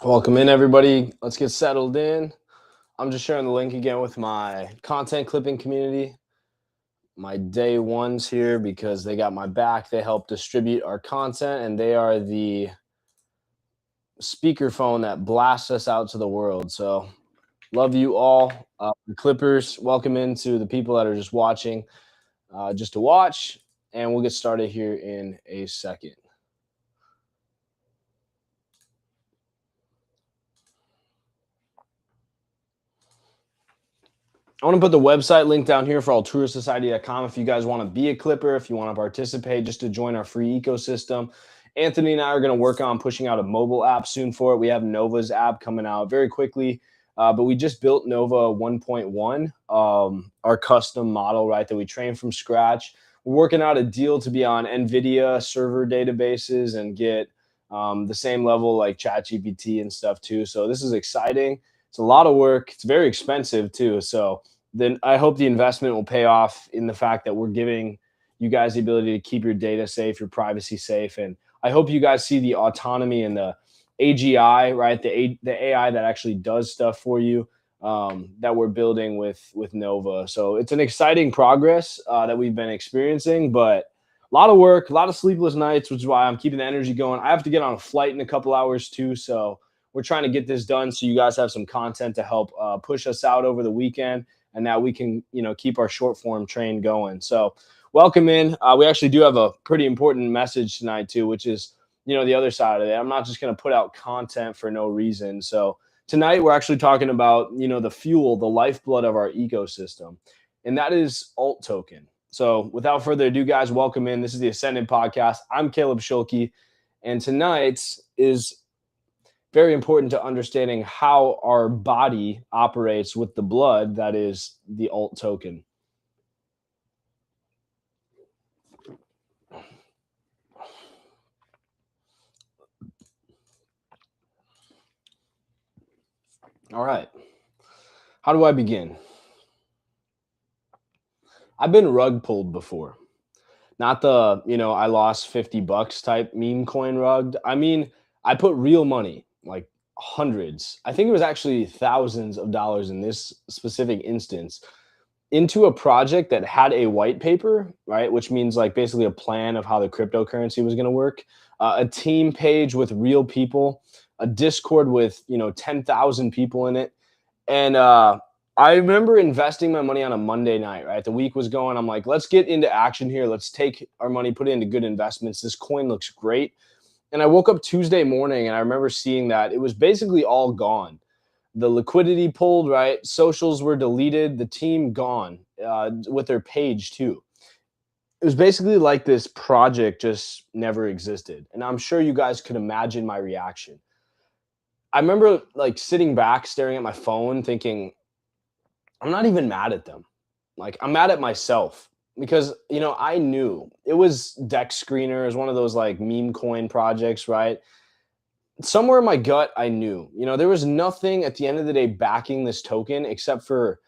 Welcome in, everybody. Let's get settled in. I'm just sharing the link again with my content clipping community, my day ones here, because they got my back. They help distribute our content, and they are the speakerphone that blasts us out to the world. So, love you all. Clippers, welcome into the people that are just watching, just to watch, and we'll get started here in a second. I want to put the website link down here for alturasociety.com if you guys want to be a clipper, if you want to participate, just to join our free ecosystem. Anthony and I are going to work on pushing out a mobile app soon for it. We have Nova's app coming out very quickly, but we just built Nova 1.1, our custom model, right, that we trained from scratch. We're working out a deal to be on NVIDIA server databases and get the same level like ChatGPT and stuff too. So this is exciting. It's a lot of work. It's very expensive too. So then I hope the investment will pay off in the fact that we're giving you guys the ability to keep your data safe, your privacy safe. And I hope you guys see the autonomy and the AGI, right? The AI that actually does stuff for you, that we're building with Nova. So it's an exciting progress that we've been experiencing, but a lot of work, a lot of sleepless nights, which is why I'm keeping the energy going. I have to get on a flight in a couple hours too. So we're trying to get this done so you guys have some content to help push us out over the weekend, and now we can, keep our short form train going. So welcome in. We actually do have a pretty important message tonight too, which is, the other side of it. I'm not just going to put out content for no reason. So tonight we're actually talking about, the fuel, the lifeblood of our ecosystem, and that is alt token. So without further ado, guys, welcome in. This is the Ascendant Podcast. I'm Caleb Schulke, and tonight is very important to understanding how our body operates with the blood that is the alt token. All right. How do I begin? I've been rug pulled before. Not the, I lost $50 type meme coin rugged. I mean, I put real money, like hundreds. I think it was actually thousands of dollars in this specific instance, into a project that had a white paper, right? Which means like basically a plan of how the cryptocurrency was going to work, a team page with real people, a Discord with, 10,000 people in it. And I remember investing my money on a Monday night, right? The week was going. I'm like, let's get into action here. Let's take our money, put it into good investments. This coin looks great. And I woke up Tuesday morning and I remember seeing that it was basically all gone. The liquidity pulled, right? Socials were deleted, the team gone, with their page too. It was basically like this project just never existed. And I'm sure you guys could imagine my reaction. I remember like sitting back, staring at my phone, thinking, I'm not even mad at them. Like, I'm mad at myself because, I knew it was Dex Screener. It was one of those like meme coin projects, right? Somewhere in my gut, I knew, there was nothing at the end of the day backing this token except for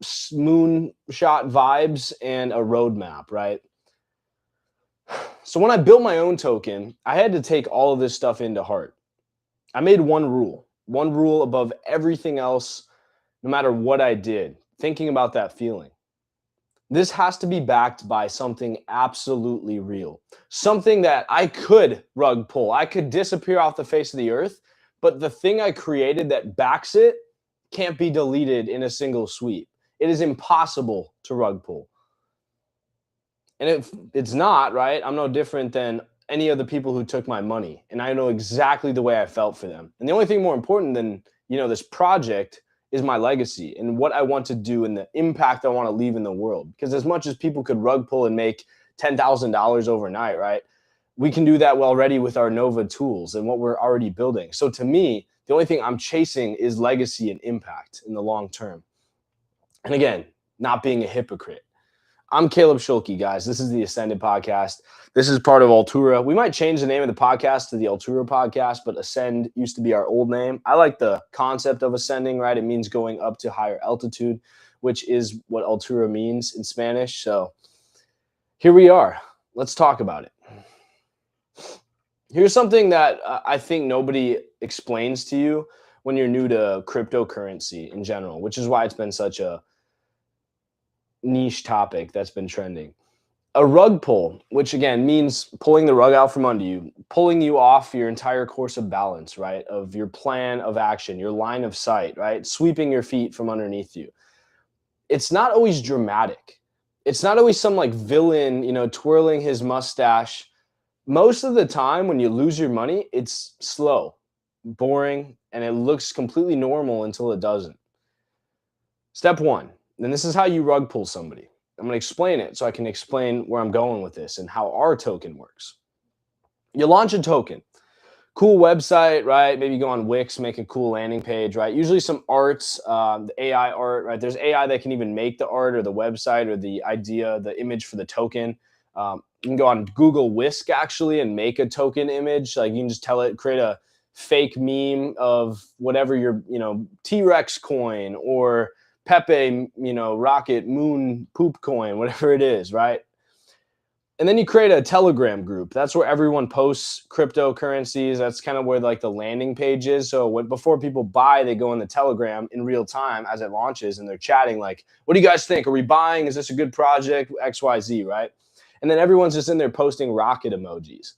moonshot vibes and a roadmap, right? So when I built my own token, I had to take all of this stuff into heart. I made one rule above everything else, no matter what I did, thinking about that feeling. This has to be backed by something absolutely real, something that I could rug pull. I could disappear off the face of the earth, but the thing I created that backs it can't be deleted in a single sweep. It is impossible to rug pull. And if it's not, right, I'm no different than any of the people who took my money. And I know exactly the way I felt for them. And the only thing more important than, this project is my legacy and what I want to do and the impact I want to leave in the world. Because as much as people could rug pull and make $10,000 overnight, right, we can do that already with our Nova tools and what we're already building. So to me, the only thing I'm chasing is legacy and impact in the long term. And again, not being a hypocrite. I'm Caleb Schulke, guys. This is the Ascended Podcast. This is part of Altura. We might change the name of the podcast to the Altura Podcast, but Ascend used to be our old name. I like the concept of ascending, right? It means going up to higher altitude, which is what Altura means in Spanish. So here we are. Let's talk about it. Here's something that I think nobody explains to you when you're new to cryptocurrency in general, which is why it's been such a niche topic that's been trending. A rug pull, which again means pulling the rug out from under you, pulling you off your entire course of balance, right? Of your plan of action, your line of sight, right? Sweeping your feet from underneath you. It's not always dramatic. It's not always some like villain, twirling his mustache. Most of the time when you lose your money, it's slow, boring, and it looks completely normal until it doesn't. Step one, and this is how you rug pull somebody. I'm going to explain it so I can explain where I'm going with this and how our token works. You launch a token. Cool website, right? Maybe go on Wix, make a cool landing page, right? Usually some arts, the AI art, right? There's AI that can even make the art or the website or the idea, the image for the token. You can go on Google Whisk actually and make a token image. Like you can just tell it, create a fake meme of whatever your, T-Rex coin or Pepe, rocket moon poop coin, whatever it is, right? And then you create a Telegram group. That's where everyone posts cryptocurrencies. That's kind of where like the landing page is. So before people buy, they go in the Telegram in real time as it launches and they're chatting like, what do you guys think? Are we buying? Is this a good project? XYZ, right? And then everyone's just in there posting rocket emojis.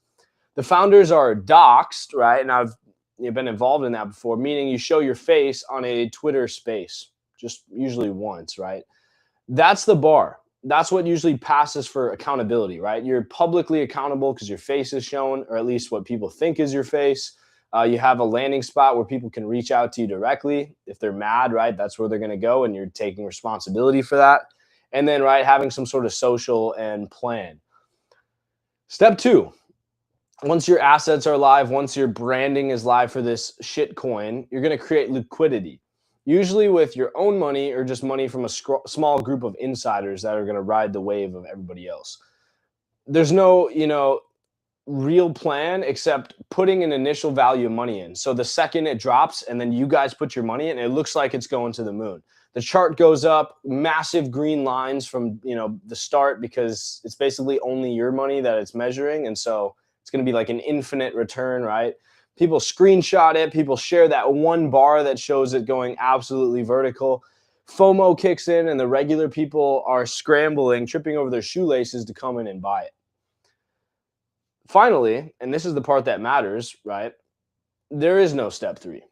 The founders are doxxed, right? And I've been involved in that before, meaning you show your face on a Twitter space, just usually once, right? That's the bar. That's what usually passes for accountability, right? You're publicly accountable because your face is shown, or at least what people think is your face. You have a landing spot where people can reach out to you directly. If they're mad, right, that's where they're going to go, and you're taking responsibility for that. And then, right, having some sort of social and plan. Step two, once your assets are live, once your branding is live for this shit coin, you're going to create liquidity. Usually with your own money or just money from a small group of insiders that are going to ride the wave of everybody else. There's no, real plan except putting an initial value of money in. So the second it drops and then you guys put your money in, it looks like it's going to the moon. The chart goes up, massive green lines from, the start because it's basically only your money that it's measuring. And so it's going to be like an infinite return, right? People screenshot it. People share that one bar that shows it going absolutely vertical. FOMO kicks in and the regular people are scrambling, tripping over their shoelaces to come in and buy it. Finally, and this is the part that matters, right? There is no step three.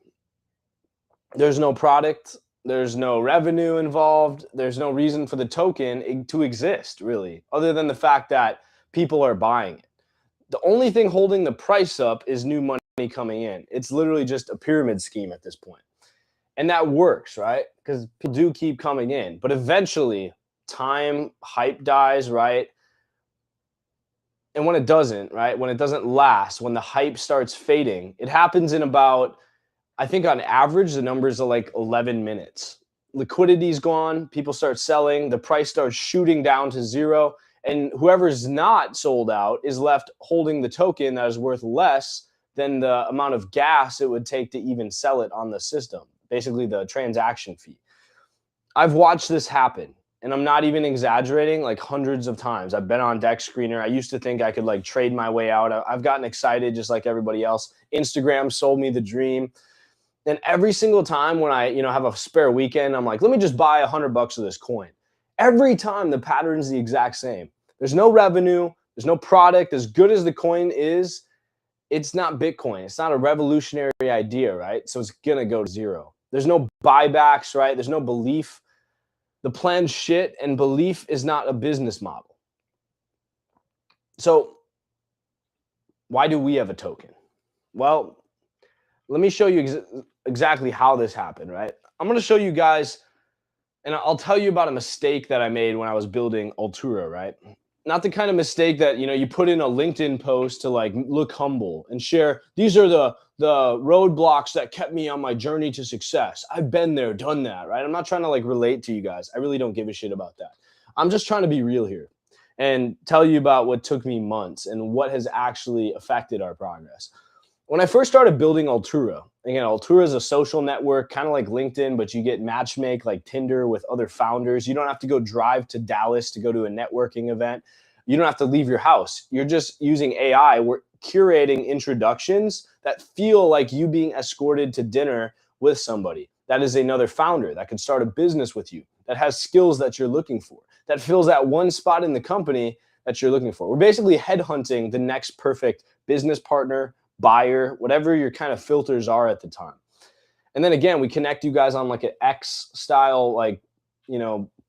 There's no product. There's no revenue involved. There's no reason for the token to exist, really, other than the fact that people are buying it. The only thing holding the price up is new money coming in. It's literally just a pyramid scheme at this point. And that works, right? Because people do keep coming in. But eventually, hype dies, right? And when it doesn't, right? When it doesn't last, when the hype starts fading, it happens in about, I think on average, the numbers are like 11 minutes. Liquidity's gone. People start selling. The price starts shooting down to zero. And whoever's not sold out is left holding the token that is worth less than the amount of gas it would take to even sell it on the system, basically the transaction fee. I've watched this happen, and I'm not even exaggerating, like hundreds of times. I've been on Dex Screener. I used to think I could like trade my way out. I've gotten excited just like everybody else. Instagram sold me the dream. And every single time when I, have a spare weekend, I'm like, let me just buy $100 of this coin. Every time the pattern's the exact same. There's no revenue. There's no product. As good as the coin is, it's not Bitcoin. It's not a revolutionary idea, right? So it's going to go to zero. There's no buybacks, right? There's no belief. The plan's shit, and belief is not a business model. So why do we have a token? Well, let me show you exactly how this happened, right? I'm going to show you guys, and I'll tell you about a mistake that I made when I was building Altura, right? Not the kind of mistake that, you put in a LinkedIn post to like look humble and share, these are the roadblocks that kept me on my journey to success. I've been there, done that, right? I'm not trying to like relate to you guys. I really don't give a shit about that. I'm just trying to be real here and tell you about what took me months and what has actually affected our progress. When I first started building Altura, again, Altura is a social network, kind of like LinkedIn, but you get matchmake like Tinder with other founders. You don't have to go drive to Dallas to go to a networking event. You don't have to leave your house. You're just using AI. We're curating introductions that feel like you being escorted to dinner with somebody that is another founder that could start a business with you, that has skills that you're looking for, that fills that one spot in the company that you're looking for. We're basically headhunting the next perfect business partner, buyer, whatever your kind of filters are at the time. And then again, we connect you guys on like an X style, like,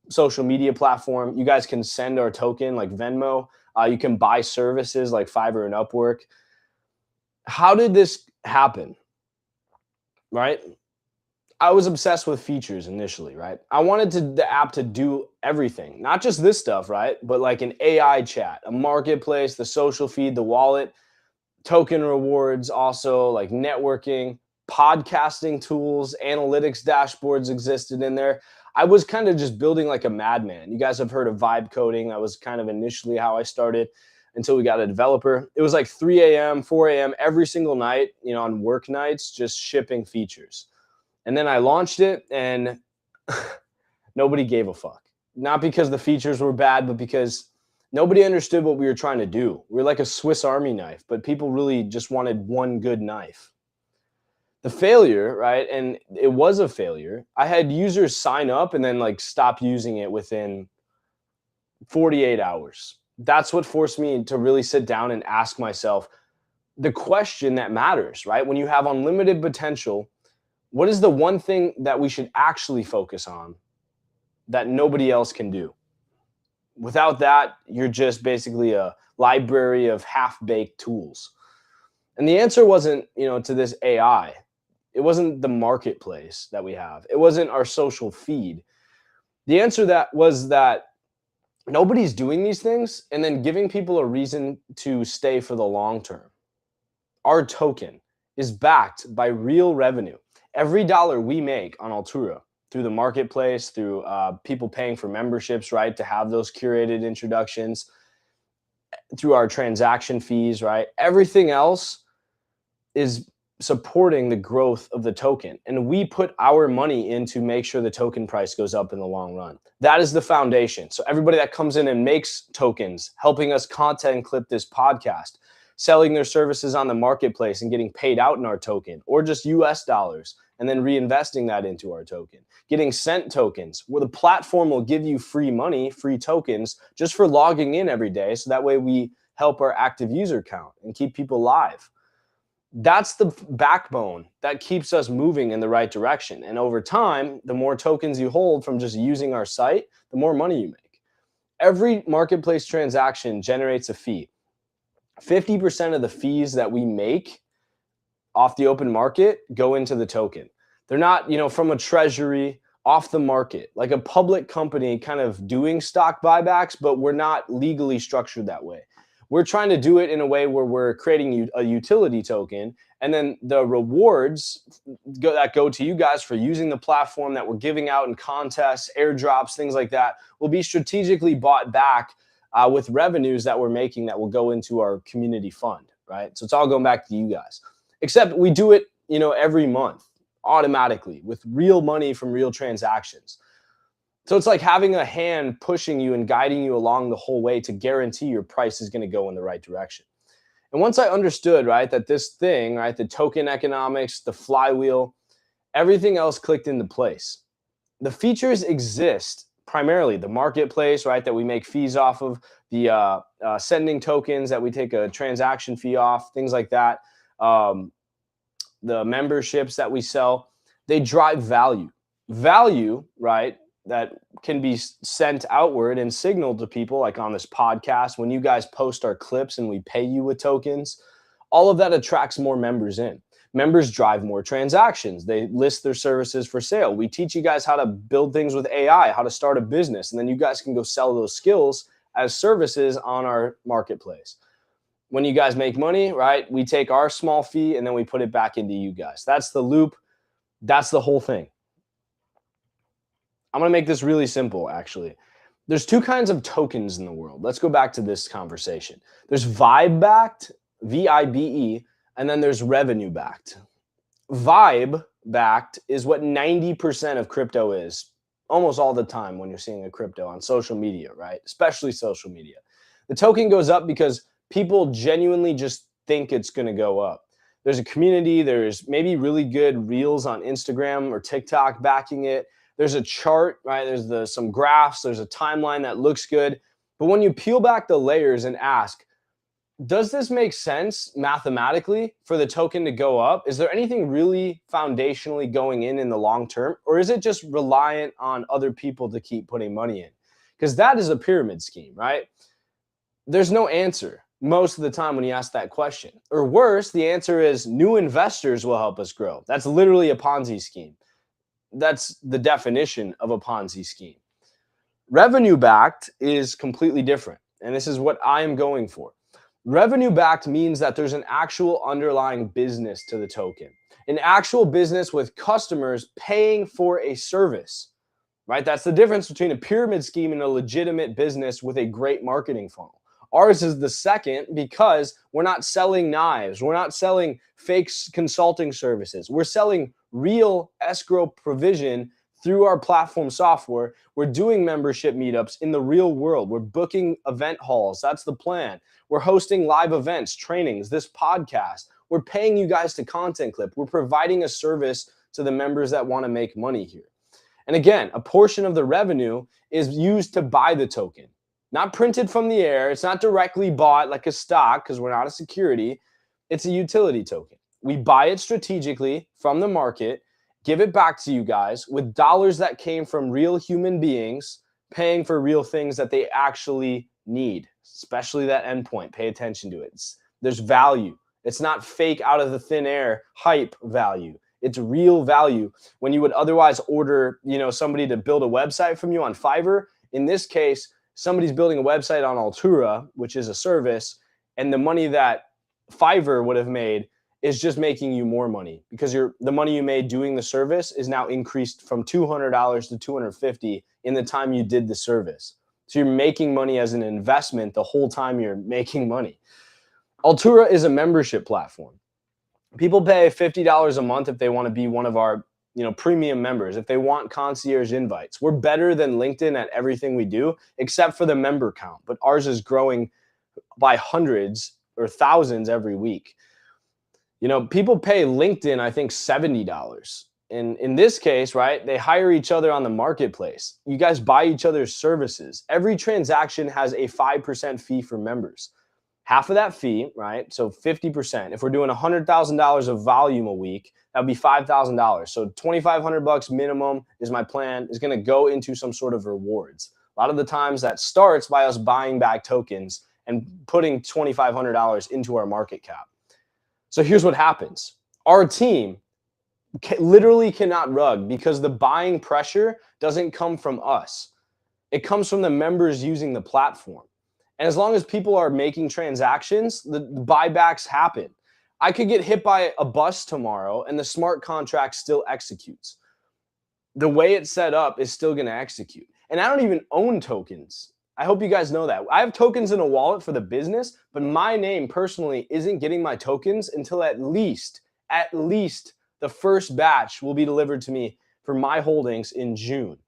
social media platform. You guys can send our token like Venmo. You can buy services like Fiverr and Upwork. How did this happen? Right? I was obsessed with features initially, right? I wanted the app to do everything, not just this stuff, right? But like an AI chat, a marketplace, the social feed, the wallet, token rewards, also like networking, podcasting tools, analytics dashboards existed in there. I was kind of just building like a madman. You guys have heard of vibe coding. That was kind of initially how I started until we got a developer. It was like 3 a.m., 4 a.m. every single night, on work nights, just shipping features. And then I launched it and nobody gave a fuck. Not because the features were bad, but because nobody understood what we were trying to do. We were like a Swiss Army knife, but people really just wanted one good knife. The failure, right? And it was a failure. I had users sign up and then like stop using it within 48 hours. That's what forced me to really sit down and ask myself the question that matters, right? When you have unlimited potential, what is the one thing that we should actually focus on that nobody else can do? Without that, you're just basically a library of half-baked tools. And the answer wasn't, to this AI. It wasn't the marketplace that we have. It wasn't our social feed. The answer that was that nobody's doing these things and then giving people a reason to stay for the long term. Our token is backed by real revenue. Every dollar we make on Altura through the marketplace, through people paying for memberships, right, to have those curated introductions, through our transaction fees, right, everything else is supporting the growth of the token. And we put our money in to make sure the token price goes up in the long run. That is the foundation. So everybody that comes in and makes tokens, helping us content clip this podcast, selling their services on the marketplace and getting paid out in our token, or just US dollars, and then reinvesting that into our token, getting sent tokens where the platform will give you free money, free tokens, just for logging in every day. So that way we help our active user count and keep people live. That's the backbone that keeps us moving in the right direction. And over time, the more tokens you hold from just using our site, the more money you make. Every marketplace transaction generates a fee. 50% of the fees that we make off the open market go into the token. They're not, from a treasury off the market, like a public company kind of doing stock buybacks, but we're not legally structured that way. We're trying to do it in a way where we're creating a utility token, and then the rewards that go to you guys for using the platform that we're giving out in contests, airdrops, things like that, will be strategically bought back with revenues that we're making that will go into our community fund, right? So it's all going back to you guys. Except we do it, every month automatically with real money from real transactions. So it's like having a hand pushing you and guiding you along the whole way to guarantee your price is going to go in the right direction. And once I understood, right, that this thing, right, the token economics, the flywheel, everything else clicked into place. The features exist primarily, the marketplace, right, that we make fees off of, the sending tokens that we take a transaction fee off, things like that. The memberships that we sell, they drive value. Value, right, that can be sent outward and signaled to people, like on this podcast, when you guys post our clips and we pay you with tokens, all of that attracts more members in. Members drive more transactions. They list their services for sale. We teach you guys how to build things with AI, how to start a business, and then you guys can go sell those skills as services on our marketplace. When you guys make money, right, we take our small fee and then we put it back into you guys. That's the loop. That's the whole thing. I'm going to make this really simple, actually. There's two kinds of tokens in the world. Let's go back to this conversation. There's vibe-backed, V-I-B-E, and then there's revenue-backed. Vibe-backed is what 90% of crypto is almost all the time when you're seeing a crypto on social media, right? Especially social media. The token goes up because people genuinely just think it's going to go up. There's a community. There's maybe really good reels on Instagram or TikTok backing it. There's a chart, right? There's some graphs. There's a timeline that looks good. But when you peel back the layers and ask, does this make sense mathematically for the token to go up? Is there anything really foundationally going in the long term? Or is it just reliant on other people to keep putting money in? Because that is a pyramid scheme, right? There's no answer most of the time when you ask that question. Or worse, the answer is new investors will help us grow. That's literally a Ponzi scheme. That's the definition of a Ponzi scheme. Revenue backed is completely different. And this is what I am going for. Revenue backed means that there's an actual underlying business to the token, an actual business with customers paying for a service, right? That's the difference between a pyramid scheme and a legitimate business with a great marketing funnel. Ours is the second because we're not selling knives. We're not selling fake consulting services. We're selling real escrow provision through our platform software. We're doing membership meetups in the real world. We're booking event halls. That's the plan. We're hosting live events, trainings, this podcast. We're paying you guys to content clip. We're providing a service to the members that want to make money here. And again, a portion of the revenue is used to buy the token, not printed from the air. It's not directly bought like a stock because we're not a security. It's a utility token. We buy it strategically from the market, give it back to you guys with dollars that came from real human beings paying for real things that they actually need, especially that endpoint. Pay attention to it. There's value. It's not fake out of the thin air hype value. It's real value. When you would otherwise order, somebody to build a website from you on Fiverr, in this case, somebody's building a website on Altura, which is a service, and the money that Fiverr would have made is just making you more money because the money you made doing the service is now increased from $200 to $250 in the time you did the service. So you're making money as an investment the whole time you're making money. Altura is a membership platform. People pay $50 a month if they want to be one of our premium members, if they want concierge invites. We're better than LinkedIn at everything we do, except for the member count. But ours is growing by hundreds or thousands every week. People pay LinkedIn, I think, $70. And in this case, right, they hire each other on the marketplace. You guys buy each other's services. Every transaction has a 5% fee for members. Half of that fee, right? So 50%. If we're doing $100,000 of volume a week, that would be $5,000. So $2,500 minimum is my plan, is going to go into some sort of rewards. A lot of the times that starts by us buying back tokens and putting $2,500 into our market cap. So here's what happens. Our team literally cannot rug because the buying pressure doesn't come from us. It comes from the members using the platform. And as long as people are making transactions, the buybacks happen. I could get hit by a bus tomorrow and the smart contract still executes. The way it's set up is still going to execute. And I don't even own tokens. I hope you guys know that. I have tokens in a wallet for the business, but my name personally isn't getting my tokens until at least the first batch will be delivered to me for my holdings in June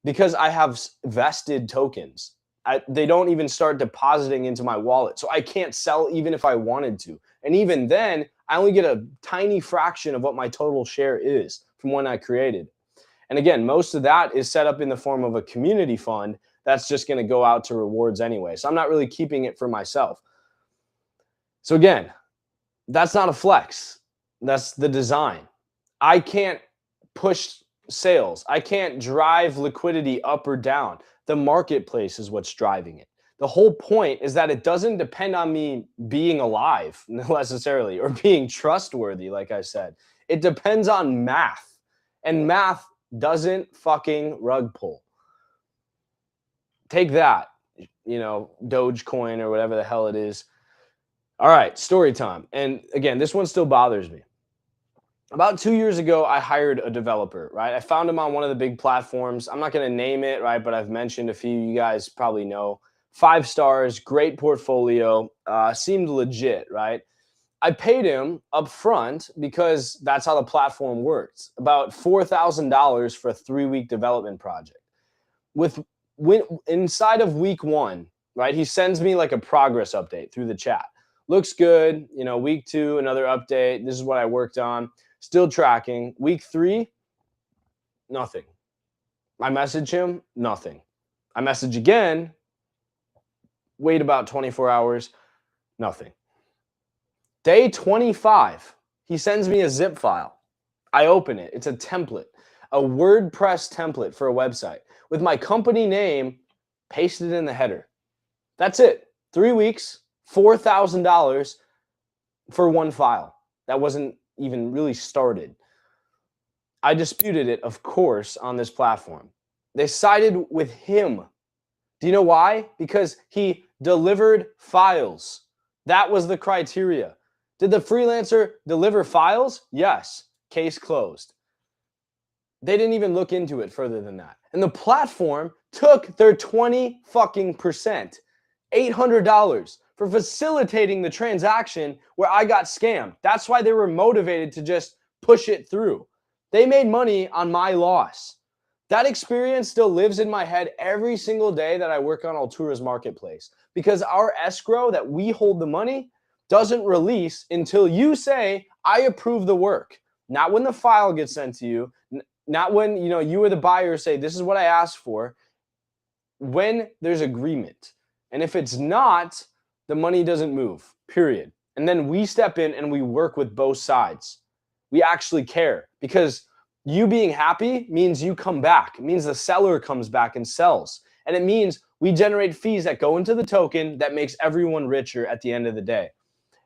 because I have vested tokens. They don't even start depositing into my wallet. So I can't sell even if I wanted to. And even then, I only get a tiny fraction of what my total share is from when I created. And again, most of that is set up in the form of a community fund that's just going to go out to rewards anyway. So I'm not really keeping it for myself. So again, that's not a flex. That's the design. I can't push sales. I can't drive liquidity up or down. The marketplace is what's driving it. The whole point is that it doesn't depend on me being alive necessarily or being trustworthy, like I said. It depends on math. And math doesn't fucking rug pull. Take that, Dogecoin or whatever the hell it is. All right, story time. And again, this one still bothers me. About 2 years ago, I hired a developer, right? I found him on one of the big platforms. I'm not going to name it, right? But I've mentioned a few. You guys probably know. 5 stars, great portfolio, seemed legit, right? I paid him up front because that's how the platform works. About $4,000 for a 3-week development project. Inside of week 1, right? He sends me like a progress update through the chat. looks good. You know, week 2, another update. This is what I worked on. Still tracking. Week 3, nothing. I message him, nothing. I message again, wait about 24 hours, nothing. Day 25, he sends me a zip file. I open it. It's a template, a WordPress template for a website with my company name pasted in the header. That's it. 3 weeks, $4,000 for one file. That wasn't even really started. I disputed it, of course, on this platform. They sided with him. Do you know why? Because he delivered files. That was the criteria. Did the freelancer deliver files? Yes. Case closed. They didn't even look into it further than that. And the platform took their 20 fucking percent, $800 for facilitating the transaction where I got scammed. That's why they were motivated to just push it through. They made money on my loss. That experience still lives in my head every single day that I work on Altura's marketplace, because our escrow that we hold the money doesn't release until you say, I approve the work. Not when the file gets sent to you, not when you or the buyer say, this is what I asked for, when there's agreement. And if it's not, the money doesn't move, period. And then we step in and we work with both sides. We actually care, because you being happy means you come back. It means the seller comes back and sells. And it means we generate fees that go into the token that makes everyone richer at the end of the day.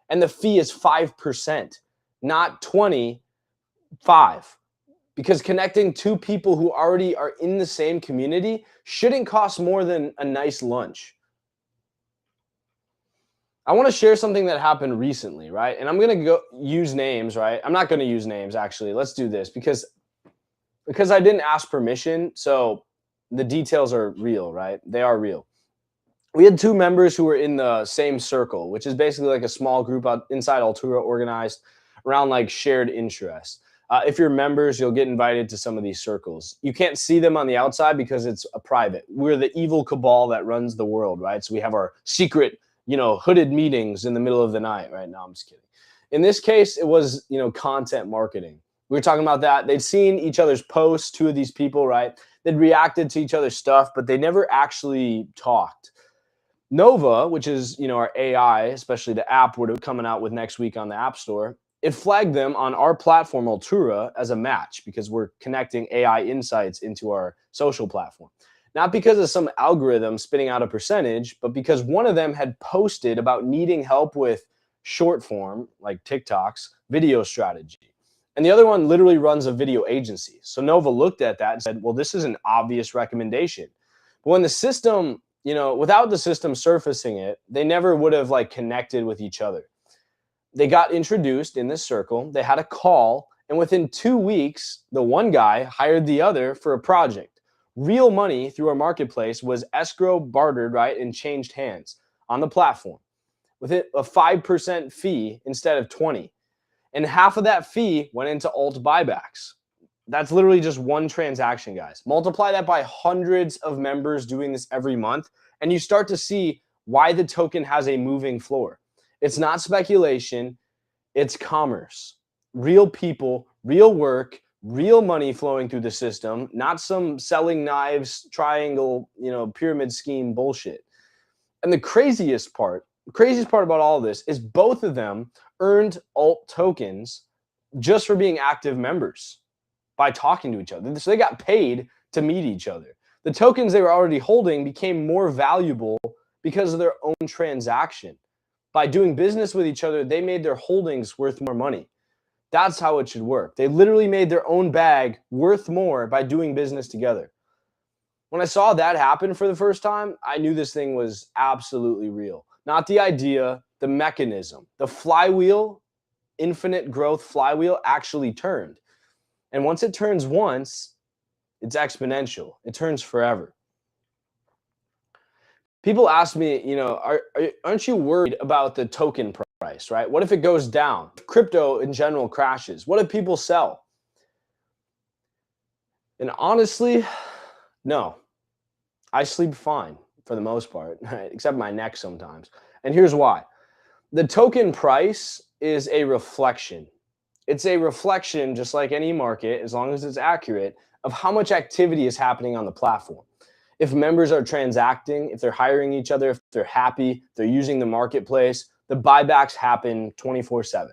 And the fee is 5%, not 25. Because connecting two people who already are in the same community shouldn't cost more than a nice lunch. I want to share something that happened recently, right? And I'm going to go use names, right? I'm not going to use names, actually. Let's do this because I didn't ask permission. So the details are real, right? They are real. We had 2 members who were in the same circle, which is basically like a small group inside Altura organized around like shared interests. If you're members, you'll get invited to some of these circles. You can't see them on the outside because it's a private. We're the evil cabal that runs the world, right? So we have our secret, hooded meetings in the middle of the night, right? No, I'm just kidding. In this case, it was, content marketing. We were talking about that. They'd seen each other's posts, 2 of these people, right? They'd reacted to each other's stuff, but they never actually talked. Nova, which is, our AI, especially the app we're coming out with next week on the App Store, it flagged them on our platform, Altura, as a match because we're connecting AI insights into our social platform. Not because of some algorithm spitting out a percentage, but because one of them had posted about needing help with short form, like TikTok's, video strategy. And the other one literally runs a video agency. So Nova looked at that and said, well, this is an obvious recommendation. But when the system, without the system surfacing it, they never would have connected with each other. They got introduced in this circle. They had a call. And within 2 weeks, the one guy hired the other for a project. Real money through our marketplace was escrow bartered, right, and changed hands on the platform with it a 5% fee instead of 20. And half of that fee went into alt buybacks. That's literally just one transaction, guys. Multiply that by hundreds of members doing this every month, and you start to see why the token has a moving floor. It's not speculation, it's commerce. Real people, real work, real money flowing through the system, not some selling knives, triangle, pyramid scheme bullshit. And the craziest part about all of this is both of them earned alt tokens just for being active members by talking to each other. So they got paid to meet each other. The tokens they were already holding became more valuable because of their own transaction. By doing business with each other, they made their holdings worth more money. That's how it should work. They literally made their own bag worth more by doing business together. When I saw that happen for the first time, I knew this thing was absolutely real. Not the idea, the mechanism. The flywheel, infinite growth flywheel actually turned. And once it turns once, it's exponential. It turns forever. People ask me, aren't you worried about the token price, right? What if it goes down? If crypto in general crashes, what if people sell? And honestly, no. I sleep fine for the most part, right? Except my neck sometimes. And here's why. The token price is a reflection. It's a reflection, just like any market, as long as it's accurate, of how much activity is happening on the platform. If members are transacting, if they're hiring each other, if they're happy, they're using the marketplace, the buybacks happen 24/7.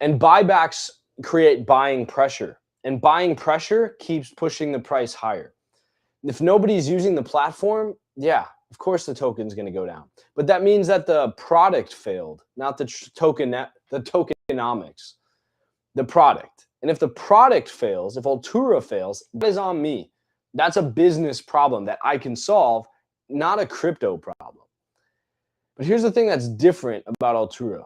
And buybacks create buying pressure. And buying pressure keeps pushing the price higher. If nobody's using the platform, yeah, of course the token's going to go down. But that means that the product failed, not the tokenomics, the product. And if the product fails, if Altura fails, that is on me. That's a business problem that I can solve, not a crypto problem. But here's the thing that's different about Altura.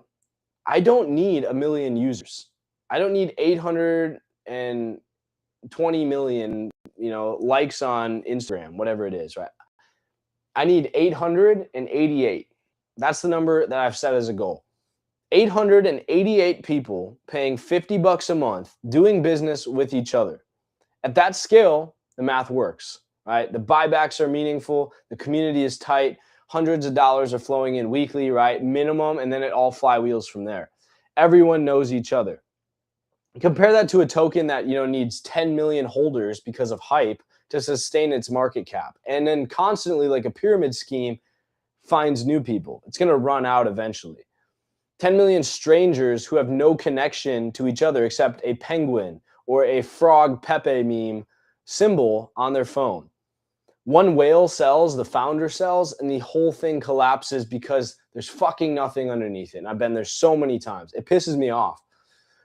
I don't need 1 million users. I don't need 820 million, likes on Instagram, whatever it is, right? I need 888. That's the number that I've set as a goal. 888 people paying $50 a month doing business with each other. At that scale, the math works, right? The buybacks are meaningful. The community is tight. Hundreds of dollars are flowing in weekly, right? Minimum, and then it all flywheels from there. Everyone knows each other. Compare that to a token that needs 10 million holders because of hype to sustain its market cap, and then constantly, like a pyramid scheme, finds new people. It's going to run out eventually. 10 million strangers who have no connection to each other except a penguin or a frog Pepe meme symbol on their phone. One whale sells, the founder sells, and the whole thing collapses because there's fucking nothing underneath it. And I've been there so many times. It pisses me off.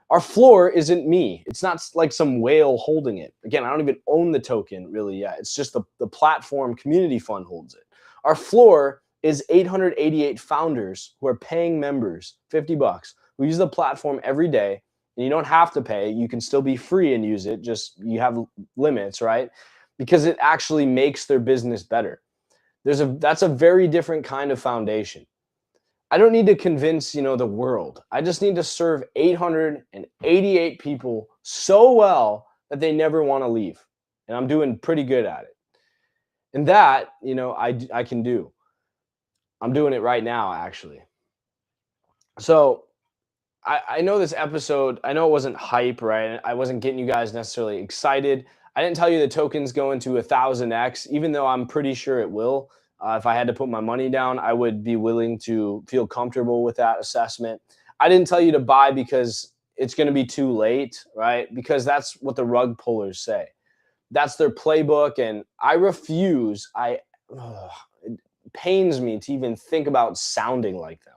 Our floor isn't me. It's not like some whale holding it. Again, I don't even own the token really yet. It's just the platform community fund holds it. Our floor is 888 founders who are paying members $50 who use the platform every day. And you don't have to pay. You can still be free and use it. Just you have limits, right? Because it actually makes their business better. That's a very different kind of foundation. I don't need to convince, the world. I just need to serve 888 people so well that they never want to leave. And I'm doing pretty good at it. And that, I can do. I'm doing it right now, actually. So I know this episode, I know it wasn't hype, right? I wasn't getting you guys necessarily excited. I didn't tell you the token's going to 1,000x, even though I'm pretty sure it will. If I had to put my money down, I would be willing to feel comfortable with that assessment. I didn't tell you to buy because it's going to be too late, right? Because that's what the rug pullers say. That's their playbook, and I refuse. It pains me to even think about sounding like them.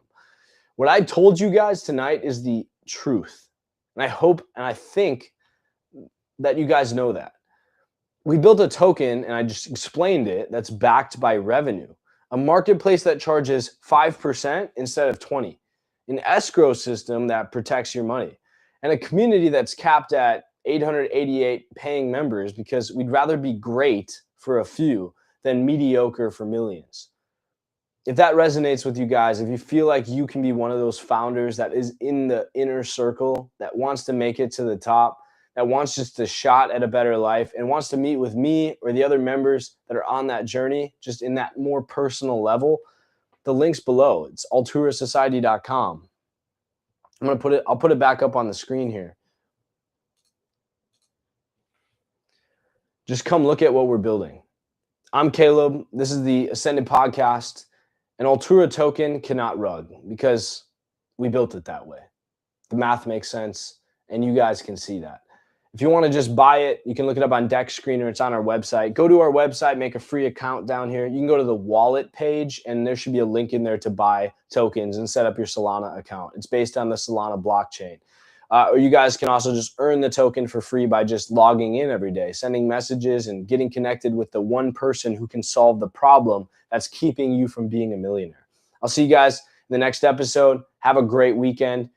What I told you guys tonight is the truth. And I hope and I think that you guys know that. We built a token, and I just explained it, that's backed by revenue. A marketplace that charges 5% instead of 20%. An escrow system that protects your money. And a community that's capped at 888 paying members because we'd rather be great for a few than mediocre for millions. If that resonates with you guys, if you feel like you can be one of those founders that is in the inner circle, that wants to make it to the top, that wants just a shot at a better life and wants to meet with me or the other members that are on that journey, just in that more personal level, the link's below. It's alturasociety.com. I'll put it back up on the screen here. Just come look at what we're building. I'm Caleb. This is the Ascended Podcast. An Altura token cannot rug because we built it that way. The math makes sense, and you guys can see that. If you want to just buy it, you can look it up on Dex Screener. It's on our website. Go to our website, make a free account down here. You can go to the wallet page, and there should be a link in there to buy tokens and set up your Solana account. It's based on the Solana blockchain. Or you guys can also just earn the token for free by just logging in every day, sending messages, and getting connected with the one person who can solve the problem that's keeping you from being a millionaire. I'll see you guys in the next episode. Have a great weekend.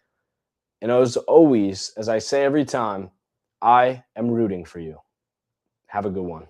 And as always, as I say every time, I am rooting for you. Have a good one.